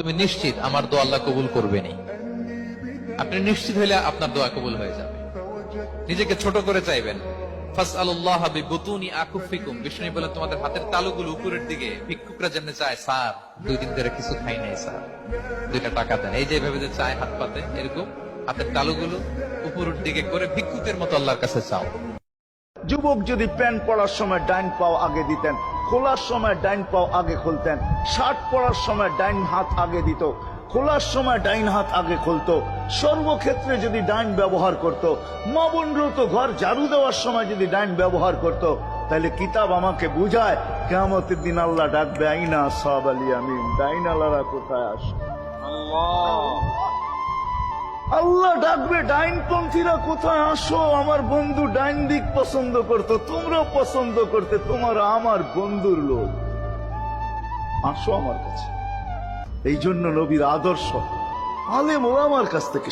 তুমি নিশ্চিত আমার দোয়া আল্লাহ কবুল করবেনই। আপনি নিশ্চিত হইলে আপনার দোয়া কবুল হয়ে যাবে। নিজেকে ছোট করে চাইবেন। ফাসআলুল্লাহ বিবুতুনি আকুফিকুম, বিষ্ণু বলেন তোমাদের হাতের তালুগুলো উপরের দিকে। ভিক্ষুকরা যেমন চায়, স্যার 2 দিন ধরে কিছু খাই নাই স্যার, 2টা টাকা দেন, এই যে ভাবে যে চায় হাত পাতে, এরকম হাতের তালুগুলো উপরের দিকে করে ভিক্ষুকের মতো আল্লাহর কাছে চাও। যুবক যদি প্যান্ট পরার সময় ডাইন পাও আগে দিতেন, খোলার সময় ডাইন পাও আগে খুলতেন, শার্ট পরার সময় ডাইন হাত আগে দিত, খোলার সময় ডাইন হাত আগে খুলতো, সর্বক্ষেত্রে যদি ডাইন ব্যবহার করত, মা বোনরা তো ঘর ঝাড়ু দেওয়ার সময় যদি ডাইন ব্যবহার করত, তাহলে কিতাব আমাকে বুঝায় কিয়ামতের দিন আল্লাহ ডাকবে, আইনা আসহাব আল ইয়ামিন, ডাইন আল্লাহরা কোথায় আসে? আল্লাহ ডাকবে, ডাইনপন্থীরা কোথায় আসো? আমার বন্ধু ডাইন দিক পছন্দ করতো, তোমরা পছন্দ করতে, তোমার আমার বন্ধুর লোক, আসো আমার কাছে। এই জন্য নবীর আদর্শ আলেম ওলামার কাছ থেকে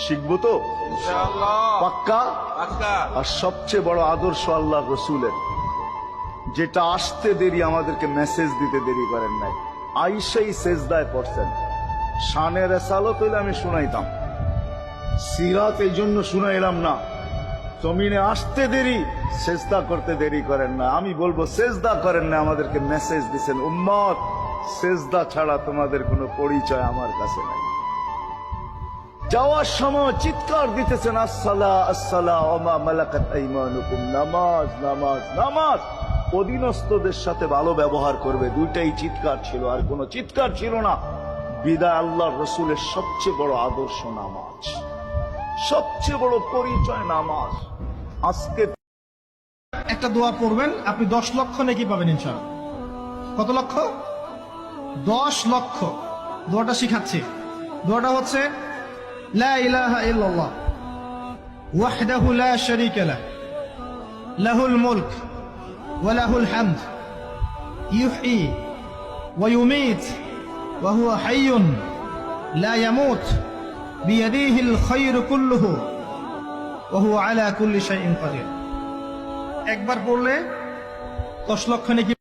শিখবো তো পাক্কা। আর সবচেয়ে বড় আদর্শ আল্লাহ রসুলের, যেটা আসতে দেরি, আমাদেরকে মেসেজ দিতে দেরি করেন নাই। আইসাই সেজদায় পড়ছেন, শানের রেসালত হইলে আমি শুনাইতাম, সিরাত এই জন্য শুনাইলাম না। জমিনে আসতে দেরি, সেজদা করতে দেরি করেন না। আমি বলবো সেজদা করেন না, আমাদেরকে মেসেজ দিচ্ছেন, উম্মত সেজদা ছাড়া তোমাদের কোনো পরিচয় আমার কাছে নাই। যাওয়ার সময় চিৎকার দিতেছেন, আসসালা আসসালা ওমা মালাকাত আইমানুকুম, নামাজ নামাজ নামাজ। অধীনস্থদের সাথে ভালো ব্যবহার করবে, 2টাই চিৎকার ছিল, আর কোনো চিৎকার ছিল না। বিদায় আল্লাহর রসুলের সবচেয়ে বড় আদর্শ নামাজ, সবচেয়ে বড় পরিচয় নামাজ। আজকে একটা দোয়া পড়বেন, আপনি 10 লক্ষ নেকি পাবেন ইনশাআল্লাহ। কত লক্ষ? 10 লক্ষ। দোয়াটা শিখাচ্ছি। দোয়াটা হচ্ছে লা ইলাহা ইল্লাল্লাহ ওয়াহদাহু লা শারীকা লাহ লাহুল মুলক ওয়া লাহুল হামদ ইউহয়ী ওয়া ইউমীত ওয়া হুয়া হাইয়্যুন লা ইয়ামুত বিয়াদিহিল খায়রু কুল্লুহু ওয়া হুয়া আলা কুল্লি শাইইন কাদির। একবার পড়লে 10 লক্ষ নেকি